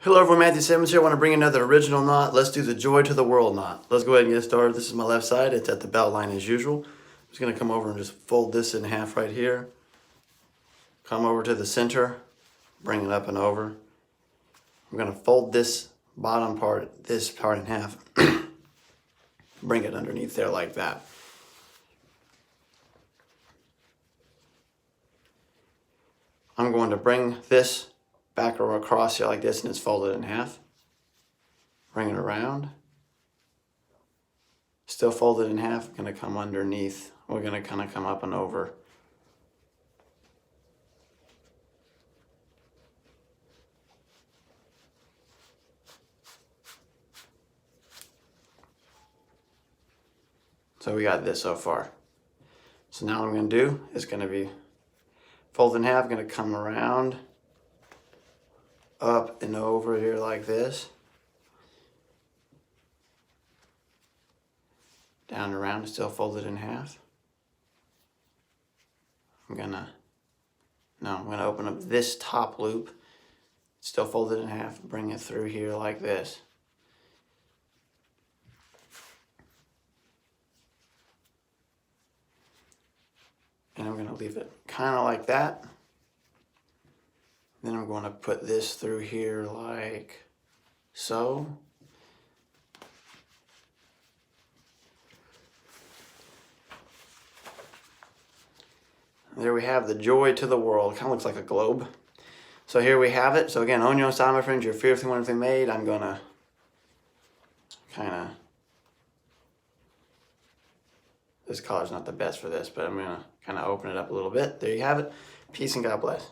Hello everyone, Matthew Simmons here. I want to bring another original knot. Let's do the Joy to the World knot. Let's go ahead and get started. This is my left side. It's at the belt line as usual. I'm just going to come over and just fold this in half right here. Come over to the center, bring it up and over. I'm going to fold this bottom part, this part in half. Bring it underneath there like that. I'm going to bring this back or across here like this, and it's folded in half. Bring it around. Still folded in half, gonna come underneath. We're gonna kind of come up and over. So we got this so far. So now what I'm gonna do is gonna be fold in half, gonna come around, up and over here like this. Down and around, still folded in half. I'm gonna open up this top loop, still folded in half, bring it through here like this. And I'm gonna leave it kind of like that. Then I'm going to put this through here like so. There we have the Joy to the World. Kind of looks like a globe. So here we have it. So again, own your own style, my friends. Your fearlessly wonderfully made. I'm gonna kind of, this color's not the best for this, but I'm gonna kind of open it up a little bit. There you have it. Peace and God bless.